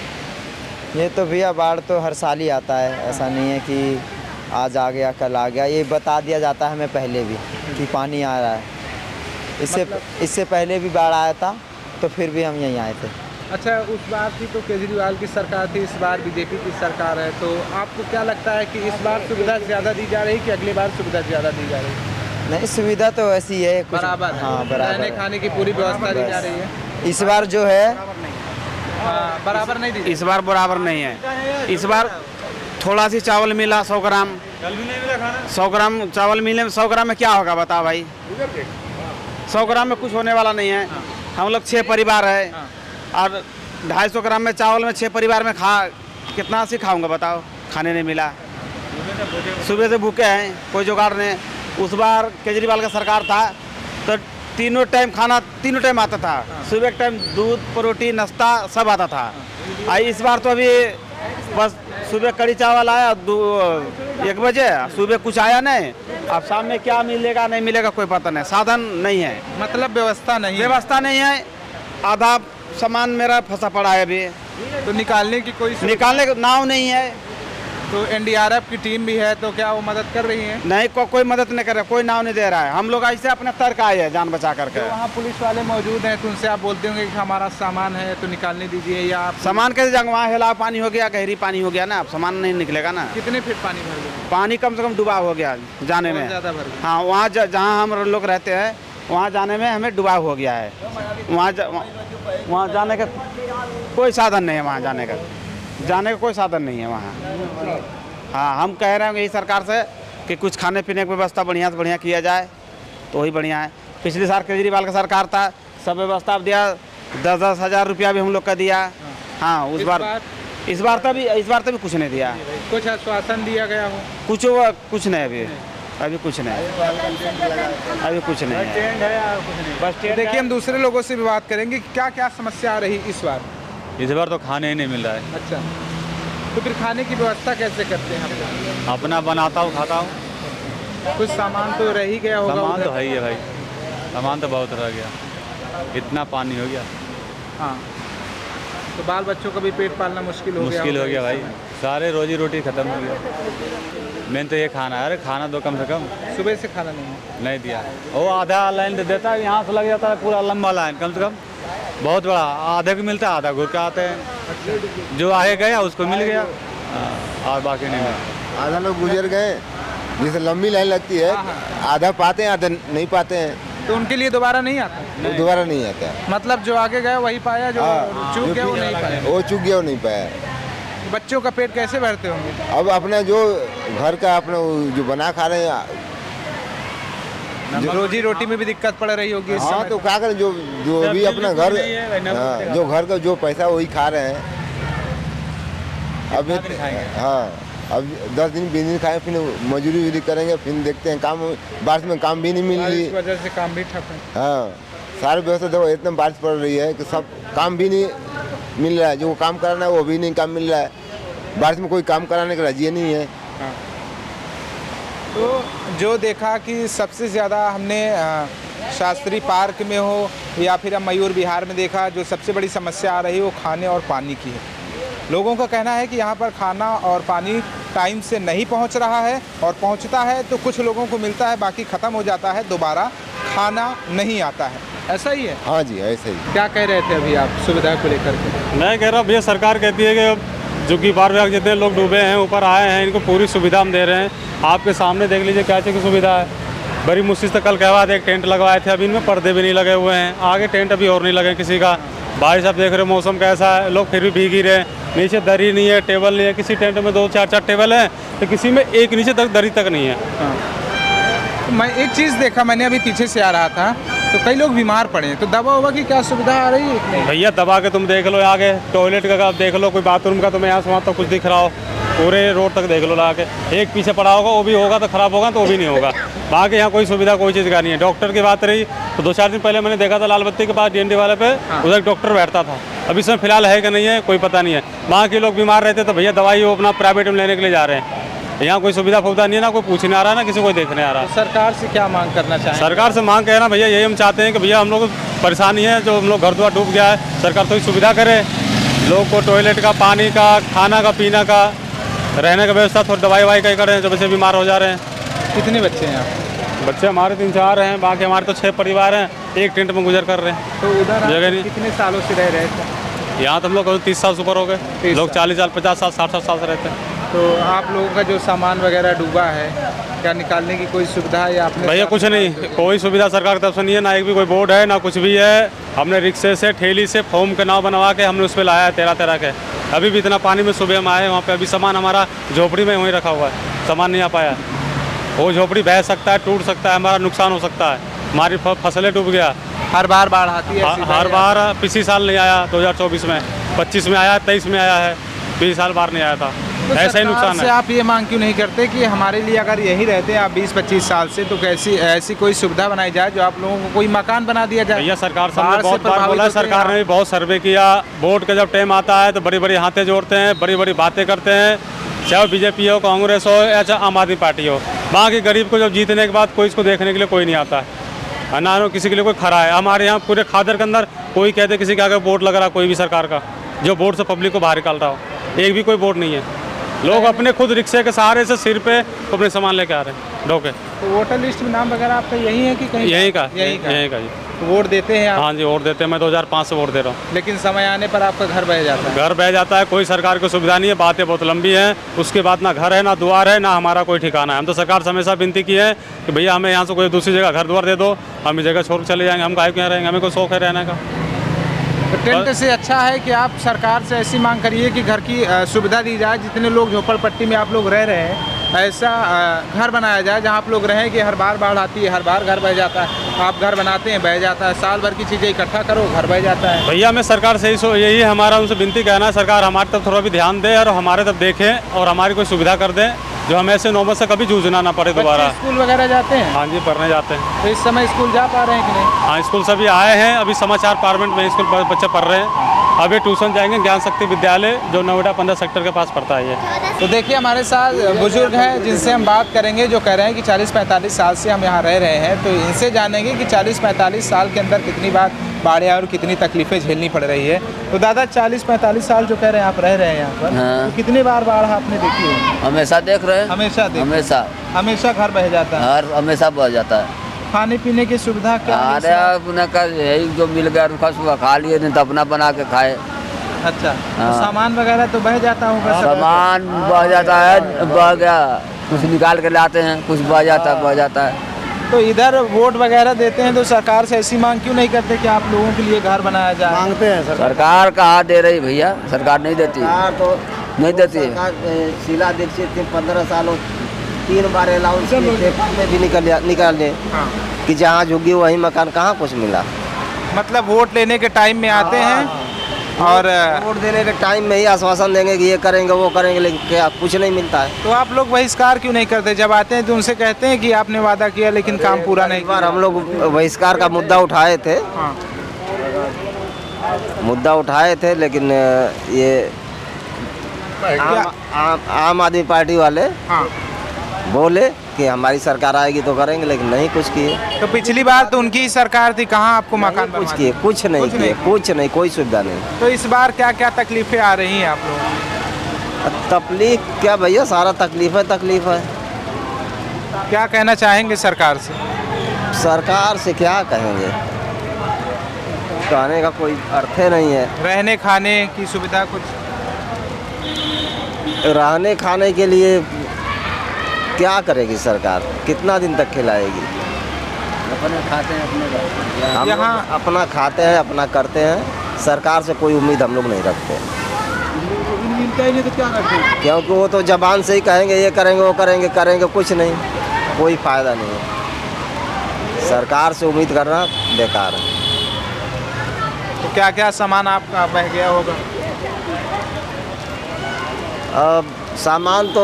ये तो भैया बाढ़ तो हर साल ही आता है, ऐसा नहीं है कि आज आ गया कल आ गया। ये बता दिया जाता है हमें पहले भी कि पानी आ रहा है। इससे पहले भी बाढ़ आया था, तो फिर भी हम यहीं आए थे। अच्छा, उस बार भी तो केजरीवाल की सरकार थी, इस बार बीजेपी की सरकार है, तो आपको क्या लगता है कि इस बार सुविधा ज़्यादा दी जा रही कि अगली बार सुविधा ज़्यादा दी जा रही? नहीं, सुविधा तो ऐसी है बराबर। हाँ, बराबर। रहने खाने की पूरी व्यवस्था दी जा रही है। इस बार जो है बराबर नहीं दी। इस बार बराबर नहीं है। इस बार थोड़ा सी चावल मिला 100 ग्राम। 100 ग्राम चावल मिले, 100 ग्राम में क्या होगा बताओ भाई? 100 ग्राम में कुछ होने वाला नहीं है। हम लोग 6 परिवार है और 250 ग्राम में चावल में 6 परिवार में कितना सी खाऊंगा बताओ? खाने नहीं मिला, सुबह से भूखे हैं, कोई जुगाड़ नहीं। उस बार केजरीवाल का सरकार था तो तीनों टाइम खाना तीनों टाइम आता था। सुबह एक टाइम दूध, प्रोटीन, नाश्ता सब आता था। इस बार तो अभी बस सुबह कड़ी चावल आया 1 बजे, सुबह कुछ आया नहीं। अब शाम में क्या मिलेगा नहीं मिलेगा कोई पता नहीं, साधन नहीं है, मतलब व्यवस्था नहीं है। आधा सामान मेरा फंसा पड़ा है अभी, तो निकालने की निकालने का नाव नहीं है। तो एनडीआरएफ की टीम भी है, तो क्या वो मदद कर रही है? नहीं, कोई मदद नहीं कर रहा, कोई नाव नहीं दे रहा है। हम लोग ऐसे अपने तर्क आए हैं जान बचा करके। तो वहाँ पुलिस वाले मौजूद हैं, तो उनसे आप बोलते होंगे कि हमारा सामान है तो निकालने दीजिए, या आप सामान कैसे जाएंगे? वहाँ हिलाव पानी हो गया, गहरी पानी हो गया ना, अब सामान नहीं निकलेगा ना। कितने फीट पानी भर गया? पानी कम से कम डुबाव हो गया जाने में। ज़्यादा भर गया? हाँ, वहाँ जहाँ हम लोग रहते हैं वहाँ जाने में हमें डुबाव हो गया है। वहाँ जाने का कोई साधन नहीं है, वहाँ जाने का कोई साधन नहीं है वहाँ। हाँ, हम कह रहे हैं यही सरकार से कि कुछ खाने पीने की व्यवस्था बढ़िया से बढ़िया किया जाए तो वही बढ़िया है। पिछले साल केजरीवाल का सरकार था, सब व्यवस्था दिया, 10-10 हज़ार रुपया भी हम लोग का दिया। हाँ, इस बार तभी कुछ नहीं दिया। कुछ आश्वासन दिया गया हो? कुछ नहीं, अभी कुछ नहीं बस देखिए, हम दूसरे लोगों से भी बात करेंगे कि क्या क्या समस्या आ रही इस बार। इस बार तो खाने ही नहीं मिल रहा है। अच्छा, तो फिर खाने की व्यवस्था कैसे करते हैं आप? अपना बनाता हूँ, खाता हूँ। कुछ सामान तो रह ही गया होगा? सामान तो है ही है भाई, सामान तो बहुत रह गया, इतना पानी हो गया। हाँ, तो बाल बच्चों का भी पेट पालना मुश्किल हो गया भाई। सारे रोजी रोटी खत्म हो गया। मेन तो ये खाना है, अरे खाना दो कम से कम। सुबह से खाना नहीं दिया है। वो आधा लाइन दे देता है, यहाँ से लग जाता है पूरा लंबा लाइन, कम से कम बहुत बड़ा। आधे को मिलता है, आधा घुर के आते हैं। जो आगे गया उसको मिल गया और बाकी नहीं मिला। आधा लोग गुजर गए, जैसे लंबी लाइन लगती है, आधा पाते हैं आधा नहीं पाते हैं, तो उनके लिए दोबारा नहीं आता। दोबारा नहीं आता। मतलब जो आगे गया वही पाया, जो चूक गया वो नहीं पाया। वो चूक गया वो नहीं पाया। बच्चों का पेट कैसे भरते होंगे? अब अपना जो घर का अपना जो बना खा रहे हैं, रोजी रोटी में भी दिक्कत पड़ रही होगी इस हाँ समय। तो क्या करें, जो भी अपना घर, हाँ, जो घर का जो पैसा वही खा रहे हैं। अब हाँ, अब 10 दिन 20 दिन खाए, फिर मजदूरी भी करेंगे, फिर देखते हैं काम। बारिश में काम भी नहीं मिल रही, इस वजह से काम भी ठप है। हाँ, सारी व्यवस्था देखो, इतना बारिश पड़ रही है कि सब काम भी नहीं मिल रहा है। जो काम कराना है वो भी नहीं काम मिल रहा है। बारिश में कोई काम कराने का राजी नहीं है। हाँ। तो जो देखा कि सबसे ज़्यादा हमने शास्त्री पार्क में हो या फिर हम मयूर विहार में देखा, जो सबसे बड़ी समस्या आ रही है वो खाने और पानी की है। लोगों का कहना है कि यहाँ पर खाना और पानी टाइम से नहीं पहुँच रहा है, और पहुँचता है तो कुछ लोगों को मिलता है, बाकी ख़त्म हो जाता है, दोबारा खाना नहीं आता है। ऐसा ही है? हाँ जी, ऐसा ही। क्या कह रहे थे अभी आप सुविधा को लेकर के? मैं कह रहा हूँ भैया, सरकार कहती है कि जो कि बार बार जितने लोग डूबे हैं ऊपर आए हैं, इनको पूरी सुविधा हम दे रहे हैं। आपके सामने देख लीजिए क्या चीज़ की सुविधा है। बड़ी मुश्किल से कल कहवा एक टेंट लगवाए थे, अभी इनमें पर्दे भी नहीं लगे हुए हैं, आगे टेंट अभी और नहीं लगे किसी का। बारिश आप देख रहे हो, मौसम कैसा है, लोग फिर भी भीग ही रहे हैं। नीचे दरी नहीं है, टेबल नहीं है, किसी टेंट में 2-4 टेबल हैं, तो किसी में एक नीचे तक दरी तक नहीं है। तो मैं एक चीज़ देखा, मैंने अभी पीछे से आ रहा था, तो कई लोग बीमार पड़े हैं, तो दवा ववा की क्या सुविधा आ रही है? भैया दबा के तुम देख लो, आगे टॉयलेट का आप देख लो, कोई बाथरूम का तुम्हें यहाँ से वहाँ तक कुछ दिख रहा हो, पूरे रोड तक देख लो ला के। एक पीछे पड़ा होगा, वो भी होगा तो ख़राब होगा, तो वो भी नहीं होगा। बाकी यहाँ कोई सुविधा कोई चीज़ का नहीं है। डॉक्टर की बात रही तो 2-4 दिन पहले मैंने देखा था लाल बत्ती के पास DND वाले पे, उधर एक डॉक्टर बैठता था। अभी इसमें फिलहाल है कि नहीं है कोई पता नहीं है। वहाँ के लोग बीमार रहते तो भैया दवाई वो अपना प्राइवेट में लेने के लिए जा रहे हैं। यहाँ कोई सुविधा फुविधा नहीं है, ना कोई पूछने आ रहा है, ना किसी को देखने आ रहा है। तो सरकार से क्या मांग करना चाहिए? सरकार से मांग कहना भैया यही हम चाहते हैं कि भैया हम लोग परेशानी है, जो हम लोग घर द्वार डूब गया है, सरकार थोड़ी सुविधा करे लोग को, टॉयलेट का, पानी का, खाना का, पीना का, रहने का व्यवस्था, थोड़ी दवाई ववाई का करें, जो बच्चे बीमार हो जा रहे हैं। कितने बच्चे हैं आप? बच्चे हमारे 3-4 हैं, बाकी हमारे तो 6 परिवार हैं, एक टेंट में गुजर कर रहे हैं। तो उधर जगह नहीं। कितने सालों से रह रहे थे? यहाँ तो हम लोग 30 साल से ऊपर हो गए, लोग 40 साल, 50 साल, 60 साल से रहते हैं। तो आप लोगों का जो सामान वगैरह डूबा है, क्या निकालने की कोई सुविधा है या आपने? भैया कुछ नहीं, कोई सुविधा सरकार की तरफ से नहीं है, ना एक भी कोई बोर्ड है, ना कुछ भी है। हमने रिक्शे से, ठेली से फोम के नाव बनवा के हमने उस पर लाया है 13 के। अभी भी इतना पानी में सुबह हम आए वहाँ पे, अभी सामान हमारा झोपड़ी में वहीं रखा हुआ है, सामान नहीं आ पाया। वो झोपड़ी बह सकता है, टूट सकता है, हमारा नुकसान हो सकता है, हमारी फसलें डूब गया। हर बार बाढ़ आती है? हर बार। पिछले साल नहीं आया, 2024 में, 25 में आया, 23 में आया है, 20 साल बार नहीं आया था। तो ऐसा ही नुकसान है। आप ये मांग क्यों नहीं करते कि हमारे लिए अगर यही रहते हैं आप 20-25 साल से, तो कैसी ऐसी कोई सुविधा बनाई जाए जो आप लोगों को कोई मकान बना दिया जाए? भैया सरकार सामने बहुत बार बोला है, सरकार ने भी बहुत सर्वे किया। वोट का जब टाइम आता है तो बड़ी बड़ी हाथें जोड़ते हैं, बड़ी बड़ी बातें करते हैं, चाहे बीजेपी हो, कांग्रेस हो या चाहे आम आदमी पार्टी हो। वहाँ के गरीब को जब जीतने के बाद कोई इसको देखने के लिए कोई नहीं आता है, ना किसी के लिए कोई खड़ा है। हमारे यहाँ पूरे खादर के अंदर कोई कहते किसी के आगे वोट लग रहा, कोई भी सरकार का जो वोट से पब्लिक को बाहर निकाल रहा हो, एक भी कोई वोट नहीं है। लोग अपने खुद रिक्शे के सहारे से सिर पे अपने सामान लेके आ रहे हैं ढोके। तो वोटर लिस्ट में नाम वगैरह आपका यही है कि कहीं? यही का जी। वोट देते हैं आप? हाँ जी, वोट देते हैं। मैं 2005 से वोट दे रहा हूँ। लेकिन समय आने पर आपका घर बह जाता है? घर बह जाता है, कोई सरकार की सुविधा नहीं है, बातें बहुत लंबी हैं। उसके बाद ना घर है, ना द्वार है, ना हमारा कोई ठिकाना है। हम तो सरकार से हमेशा विनती की है कि भैया हमें यहाँ से कोई दूसरी जगह घर द्वार दे दो, हम इस जगह छोड़ के चले जाएंगे, हम काहे क्यों रहेंगे, हमें कोई शौक है रहने का। तो टेंट से अच्छा है कि आप सरकार से ऐसी मांग करिए कि घर की सुविधा दी जाए, जितने लोग झोपड़पट्टी में आप लोग रह रहे हैं ऐसा घर बनाया जाए जहां आप लोग रहें कि हर बार बाढ़ आती है, हर बार घर बह जाता है, आप घर बनाते हैं बह जाता है, साल भर की चीज़ें इकट्ठा करो घर बह जाता है। भैया मैं सरकार से यही हमारा उनसे विनती कहना है, सरकार हमारी तरफ थोड़ा भी ध्यान दे और हमारे तरफ देखें और हमारी कोई सुविधा कर दें, जो हमें ऐसे नौबत से कभी जूझना ना पड़े दोबारा। स्कूल वगैरह जाते हैं? हाँ जी, पढ़ने जाते हैं। तो इस समय स्कूल जा पा रहे हैं कि नहीं? हाँ, स्कूल सभी आए हैं, अभी समाचार पार्लियामेंट में स्कूल बच्चे पढ़ रहे हैं। अब ये ट्यूशन जाएंगे ज्ञान शक्ति विद्यालय, जो नोएडा 15 सेक्टर के पास पड़ता है ये। तो देखिए हमारे साथ बुजुर्ग हैं जिनसे हम बात करेंगे, जो कह रहे हैं कि 40-45 साल से हम यहाँ रह रहे हैं। तो इनसे जानेंगे कि 40-45 साल के अंदर कितनी बार बाढ़ और कितनी तकलीफें झेलनी पड़ रही है। तो दादा 40-45 साल जो कह रहे हैं आप रह रहे हैं यहाँ पर, हाँ। तो कितनी बार बाढ़ आपने देखी है? हमेशा देख रहे हैं। हमेशा घर बह जाता है। हमेशा बह जाता है। खाने पीने की सुविधा क्या? अरे का यही जो मिल गया रुखा सुखा खा लिए, नहीं तो अपना बना के खाए। अच्छा। हाँ। तो सामान वगैरह तो बह जाता होगा? सामान बह जाता है, बह गया कुछ निकाल के लाते हैं, कुछ बह जाता है। तो इधर वोट वगैरह देते हैं तो सरकार से ऐसी मांग क्यों नहीं करते कि आप लोगों के लिए घर बनाया जाए? मांगते हैं सरकार कहाँ दे रही भैया, सरकार नहीं देती। तो नहीं देती। शीला दीक्षित 15 सालों 3 बार अलाउंस पेपर में भी निकाले कि जहाँ झुग्गी वहीं मकान, कहाँ कुछ मिला। मतलब वोट लेने के टाइम में आते हैं और वोट देने के टाइम में ही आश्वासन देंगे कि ये करेंगे वो करेंगे, लेकिन क्या कुछ नहीं मिलता है। तो आप लोग बहिष्कार क्यों नहीं करते? जब आते हैं तो उनसे कहते हैं कि आपने वादा किया लेकिन काम पूरा नहीं किया। हम लोग बहिष्कार का मुद्दा उठाए थे। मुद्दा उठाए थे, लेकिन ये आम आदमी पार्टी वाले बोले कि हमारी सरकार आएगी तो करेंगे, लेकिन नहीं कुछ किए। तो पिछली बार तो उनकी ही सरकार थी, कहाँ आपको मकान कुछ किए? कुछ नहीं, कोई सुविधा नहीं। तो इस बार क्या क्या तकलीफें आ रही हैं आप लोगों? तकलीफ क्या भैया, सारा तकलीफ है। क्या कहना चाहेंगे सरकार से? सरकार से क्या कहेंगे, कहने का कोई अर्थ नहीं है। रहने खाने की सुविधा कुछ? रहने खाने के लिए क्या करेगी सरकार, कितना दिन तक खिलाएगी? अपने खाते हैं, अपने हम यहाँ अपना खाते हैं, अपना करते हैं। सरकार से कोई उम्मीद हम लोग नहीं रखते। मिलता ही नहीं तो क्या रखें? क्योंकि वो तो जबान से ही कहेंगे ये करेंगे वो करेंगे, कुछ नहीं, कोई फायदा नहीं है। सरकार से उम्मीद करना बेकार है। तो क्या क्या सामान आपका बह गया होगा? अब सामान तो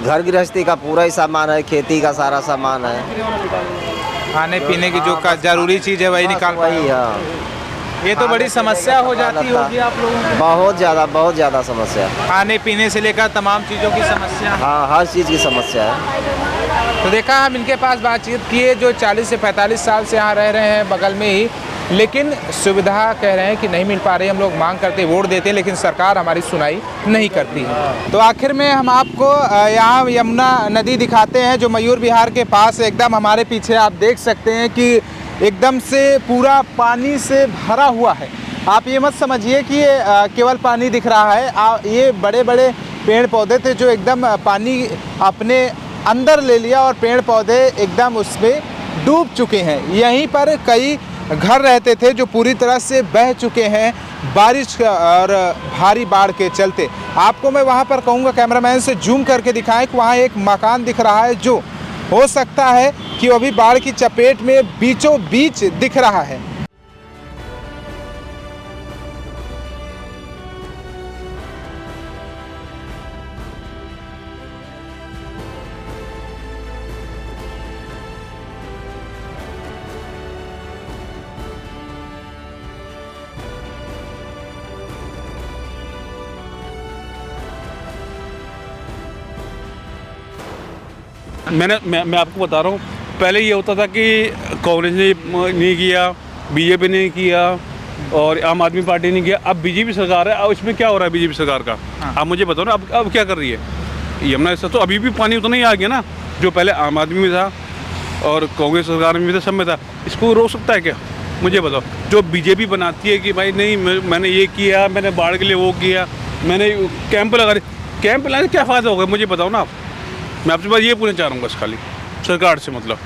घर गृहस्थी का पूरा ही सामान है, खेती का सारा सामान है। खाने पीने की जो का जरूरी चीज़ है वही निकाल वही। हाँ, ये तो बड़ी समस्या हो जाती होगी आप लोगों को? बहुत ज़्यादा समस्या। खाने पीने से लेकर तमाम चीज़ों की समस्या। हाँ, हर चीज़ की समस्या है। तो देखा हम इनके पास बातचीत किए, जो 40 से 45 साल से यहाँ रह रहे हैं बगल में ही, लेकिन सुविधा कह रहे हैं कि नहीं मिल पा रही। हम लोग मांग करते, वोट देते, लेकिन सरकार हमारी सुनाई नहीं करती है। तो आखिर में हम आपको यहाँ यमुना नदी दिखाते हैं, जो मयूर विहार के पास एकदम हमारे पीछे आप देख सकते हैं कि एकदम से पूरा पानी से भरा हुआ है। आप ये मत समझिए कि ये केवल पानी दिख रहा है। ये बड़े बड़े पेड़ पौधे थे जो एकदम पानी अपने अंदर ले लिया और पेड़ पौधे एकदम उसमें डूब चुके हैं। यहीं पर कई घर रहते थे जो पूरी तरह से बह चुके हैं बारिश और भारी बाढ़ के चलते। आपको मैं वहां पर कहूँगा कैमरामैन से जूम करके दिखाएं कि वहां एक मकान दिख रहा है, जो हो सकता है कि वो अभी बाढ़ की चपेट में बीचों बीच दिख रहा है। मैं आपको बता रहा हूँ, पहले ये होता था कि कांग्रेस ने नहीं किया, बीजेपी ने किया और आम आदमी पार्टी ने किया। अब बीजेपी सरकार है। अब इसमें क्या हो रहा है बीजेपी सरकार का? आप मुझे बताओ ना, अब क्या कर रही है यमुना? इससे तो अभी भी पानी उतना ही आ गया ना, जो पहले आम आदमी में था और कांग्रेस सरकार में भी था, सब में था। इसको रोक सकता है क्या? मुझे बताओ। जो बीजेपी बनाती है कि भाई नहीं मैंने ये किया, मैंने बाढ़ के लिए वो किया, मैंने कैंप लगा रहे, कैंप लगाने क्या फ़ायदा होगा मुझे बताओ ना आप। मैं आपसे बात ये पूछना चाह रहा हूँ बस खाली सरकार से, मतलब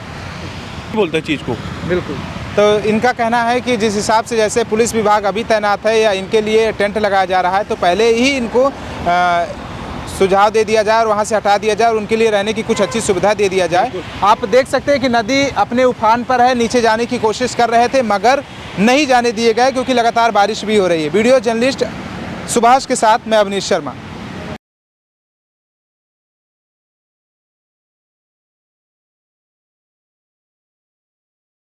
बोलता है चीज़ को। बिल्कुल। तो इनका कहना है कि जिस हिसाब से जैसे पुलिस विभाग अभी तैनात है या इनके लिए टेंट लगाया जा रहा है, तो पहले ही इनको सुझाव दे दिया जाए और वहाँ से हटा दिया जाए और उनके लिए रहने की कुछ अच्छी सुविधा दे दिया जाए। आप देख सकते हैं कि नदी अपने उफान पर है, नीचे जाने की कोशिश कर रहे थे मगर नहीं जाने दिए गए क्योंकि लगातार बारिश भी हो रही है। वीडियो जर्नलिस्ट सुभाष के साथ मैं अवनीश शर्मा।